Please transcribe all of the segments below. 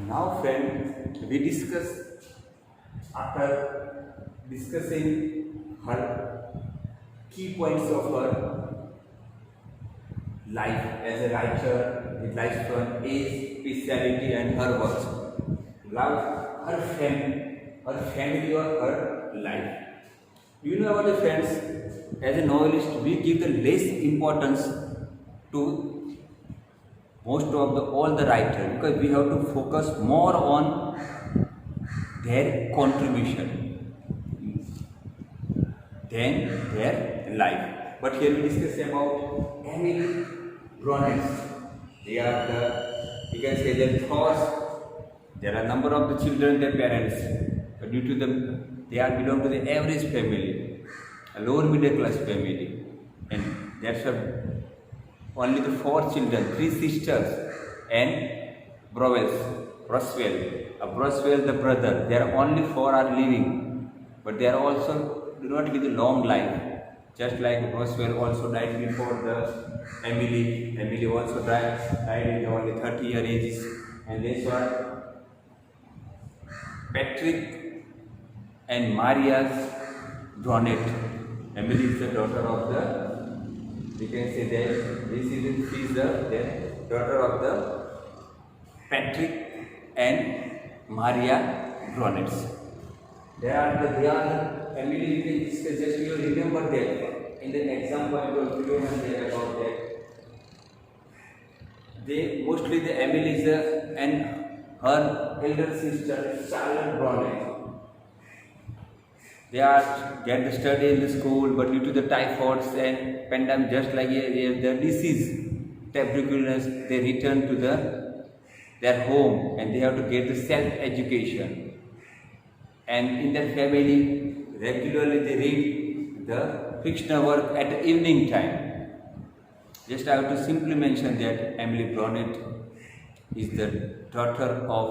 Now, friend, we discuss after discussing her key points of her life as a writer, his life from age, speciality, and her works. Love her family, or her life. You know about the friends, as a novelist, we give the less importance to most of the all the writer because we have to focus more on their contribution than their life. But here we discuss about Emily Bronte. They are you can say their thoughts. There are a number of the children, their parents, but due to they are belong to the average family, a lower middle class family, and that's only the 4 children, 3 sisters, and Broswell, the brother. There are only 4 are living, but they are also do not live a long life. Just like Broswell also died before the Emily. Emily also died in only 30-year ages, and this one Patrick and Maria's Bronte. Emily is the daughter of we can say that she is the daughter of the Patrick and Maria Bronte. They are Emily. You can just you remember that in the example I will give you about that. They mostly the Emily is and her elder sister Charlotte Bronte. They get the study in the school, but due to the typhoids and pandemic, just like the disease, tuberculosis, they return to their home and they have to get the self-education. And in their family, regularly they read the fictional work at the evening time. Just I have to simply mention that Emily Bronte is the daughter of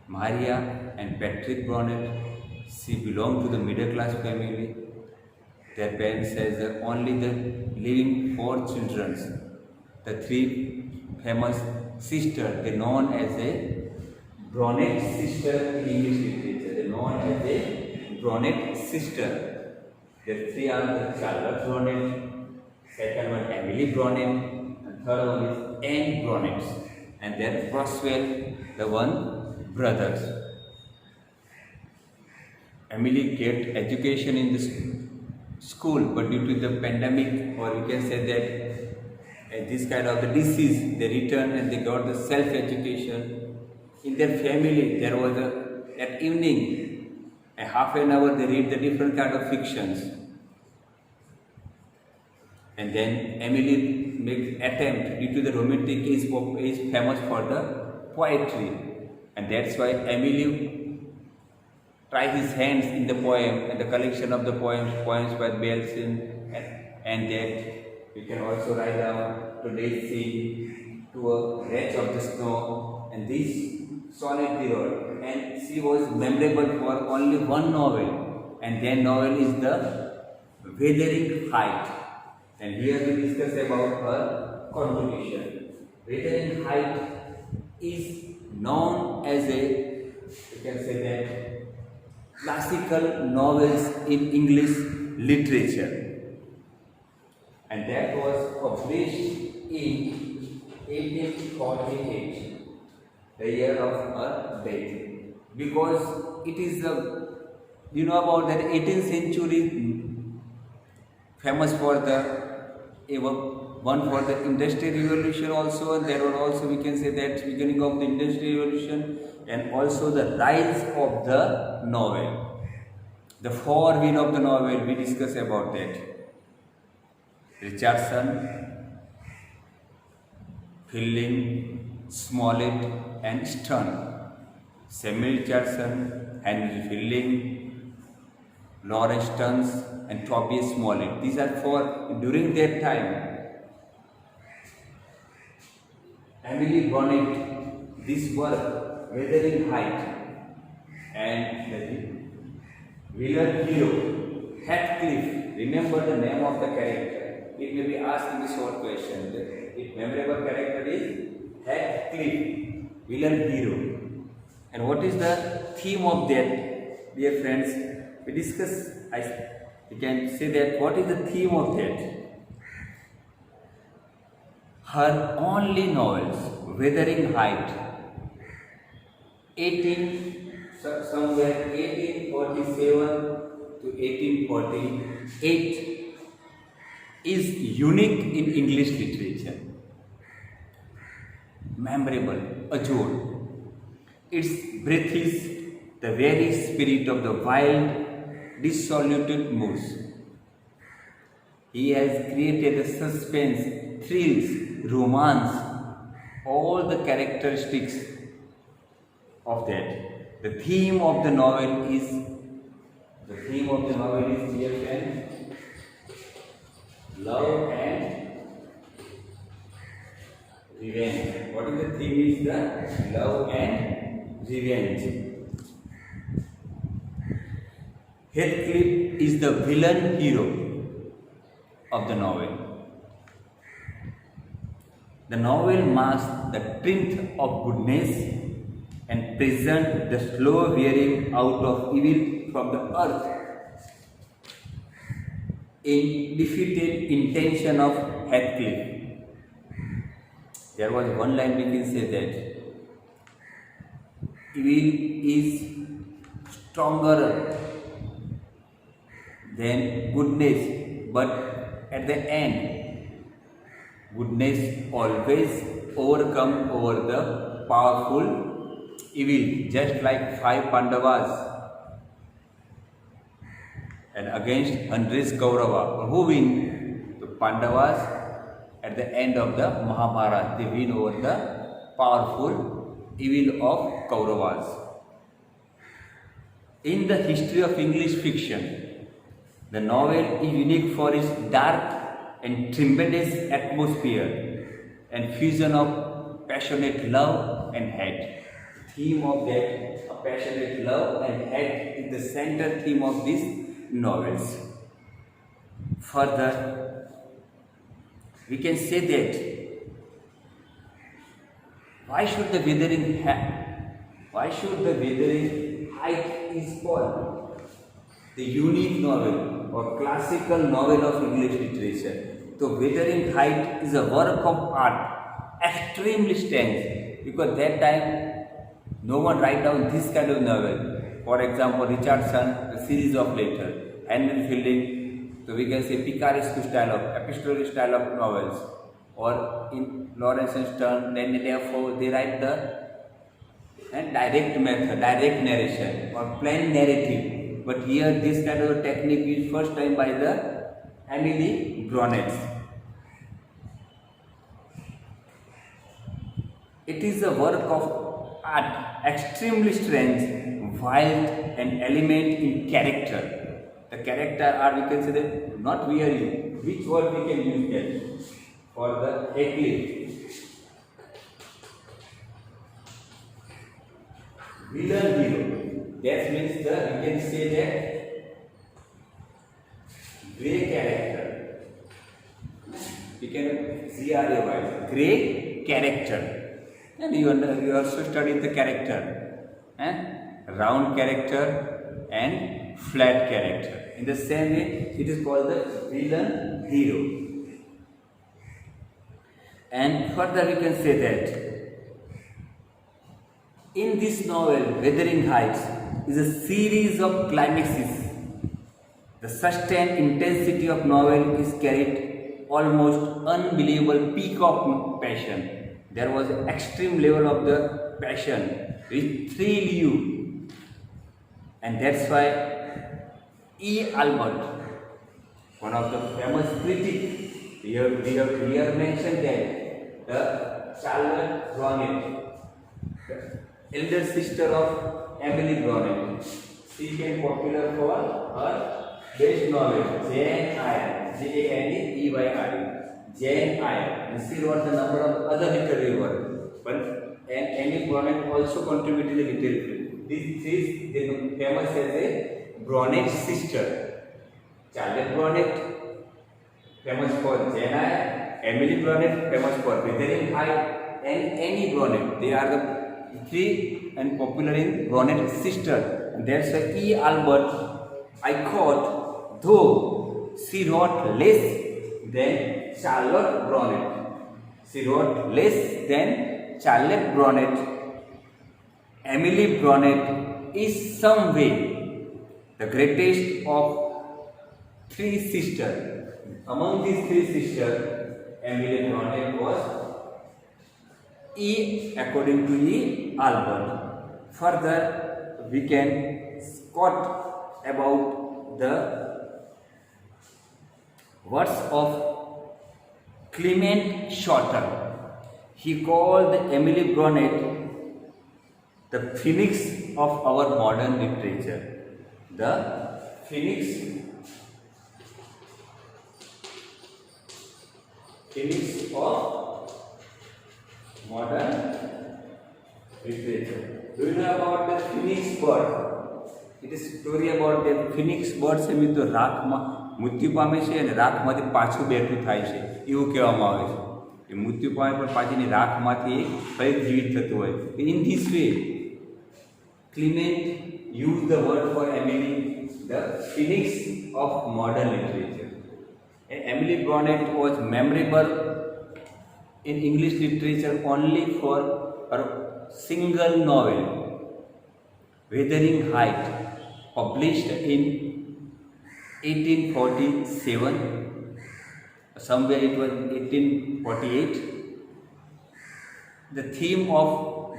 Maria and Patrick Bronte. She belonged to the middle class family. Their parents has only the living 4 children. The 3 famous sisters, they known as a Bronte sister in English literature. They known as a Bronte sister. The 3 are the Charlotte Bronte, second one Emily Bronte, and third one is Anne Bronte. And then Broswell, the one brothers. Emily get education in the school, but due to the pandemic, or you can say that this kind of the disease, they returned and they got the self-education. In their family, there was at evening, a half an hour they read the different kind of fictions. And then Emily makes attempt due to the romantic is famous for the poetry, and that's why Emily try his hands in the poem and the collection of the poems by Belson, and that we can also write down to Dead Sea, to a Wretch of the Snow, and this sonnet they wrote. And she was memorable for only one novel, and their novel is the Wuthering Heights. And here we discuss about her contribution. Wuthering Heights is known as you can say that, classical novels in English literature, and that was published in 1848, the year of her death. Because it is about that 18th century famous for one for the Industrial Revolution also, and there were also we can say that beginning of the Industrial Revolution, and also the rise of the novel. The 4 win of the novel, we discuss about that. Richardson, Fielding, Smollett, and Sterne. Samuel Richardson, Henry Fielding, Lawrence Sterne, and Tobias Smollett. These are 4 during that time. Emily Bronte, this work, Wuthering Heights, and the villain hero, Heathcliff. Remember the name of the character. It may be asked in the short question. The memorable character is Heathcliff. villain hero. And what is the theme of that, dear friends? We discuss, we can say that what is the theme of that? Her only novels, Wuthering Height, somewhere 1847 to 1848, is unique in English literature. Memorable, adored. Its breath is the very spirit of the wild, dissolute moods. He has created a suspense, thrills, romance, all the characteristics of that. The theme of the novel is, dear friends, love and revenge. What is the theme? Is the love and revenge. Heathcliff is the villain hero of the novel. The novel masks the strength of goodness and presents the slow wearing out of evil from the earth in defeated intention of Heathcliff. There was one line we can say that evil is stronger than goodness, but at the end, goodness always overcome over the powerful evil, just like 5 Pandavas and against 100 Kaurava. Who win? The Pandavas. At the end of the Mahabharata, they win over the powerful evil of Kauravas. In the history of English fiction, the novel is unique for its dark and tremendous atmosphere and fusion of passionate love and hate. The theme of that, passionate love and hate, is the center theme of these novels. Further, we can say that why should the Wuthering Height is called the unique novel or classical novel of English literature? So Wuthering Height is a work of art, extremely strange, because that time no one write down this kind of novel. For example, Richardson, a series of letters, Henry Fielding. So we can say picaresque style of, epistolary style of novels, or in Lawrence and Stern, then therefore they write the direct method, direct narration or plain narrative. But here this kind of technique is first time by the Emily Bronte. It is a work of art, extremely strange, wild and element in character. The character are, we can say that, not really. Which word we can use there for the Heathcliff? Villain hero. That means we can say that grey character. We can GRAY, grey character. And you also studied the character, round character and flat character. In the same way, it is called the villain hero. And further we can say that in this novel, Wuthering Heights is a series of climaxes. The sustained intensity of novel is carried almost unbelievable peak of passion. There was an extreme level of the passion which thrill you, and that's why E. Albert, one of the famous critics, we have here mentioned that the Charlotte Bronte, the elder sister of Emily Bronte, she became popular for her best novel Jane Eyre, Jane-Eyre. Jane Eyre, and she wrote the number of other literary works. But Emily Bronte also contributed to the literature. This is famous as a Bronte's sister. Charlotte Bronte, famous for Jane Eyre. Emily Bronte, famous for Wuthering Heights, and Annie Bronte. They are the free and popular in Bronte's sister. And that's why E. Albert I caught, though she wrote less than Charlotte Bronte. She wrote less than Charlotte Bronte. Emily Bronte is some way the greatest of three sisters. Among these three sisters, Emily Bronte was E according to E. Albert. Further, we can quote about the words of Clement Shorter. He called Emily Bronte the phoenix of our modern literature. The phoenix of modern literature. Do you know about the phoenix bird? It is a story about the phoenix bird છે મિત્રો રાખમાં મૃત્યુ પામે છે અને રાખમાંથી પાછું બેઠું થાય છે એવું કહેવામાં આવે છે. એ મૃત્યુ પામે પણ પાછીની રાખમાંથી ફરી જીવિત થતું હોય. In this way, Clement used the word for Emily, the phoenix of modern literature. And Emily Bronte was memorable in English literature only for her single novel, Wuthering Heights, published in 1847. Somewhere it was 1848. The theme of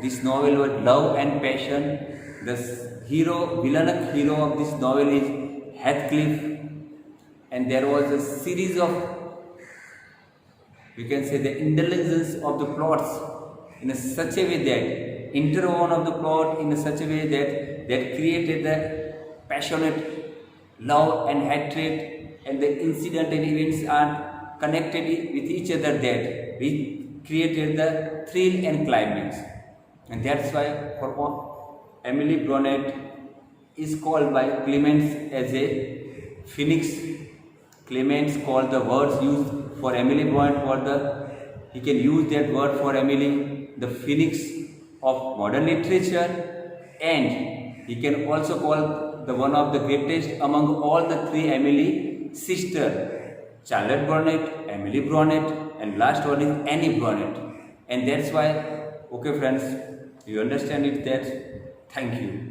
this novel was love and passion. The villainous hero of this novel is Heathcliff, and there was a series of, we can say, the indulgence of the plots in such a way that interwoven of the plot in such a way that created the passionate love and hatred, and the incident and events are connected with each other, that we created the thrill and climax. And that's why for Emily Bronte is called by Clement as a phoenix. Clement called the words used for Emily Bronte for he can use that word for Emily, the phoenix of modern literature, and he can also call the one of the greatest among all the three Emily sisters, Charlotte Bronte, Emily Bronte, and last one is Annie Bronte. And that's why, okay friends, you understand it that. Thank you.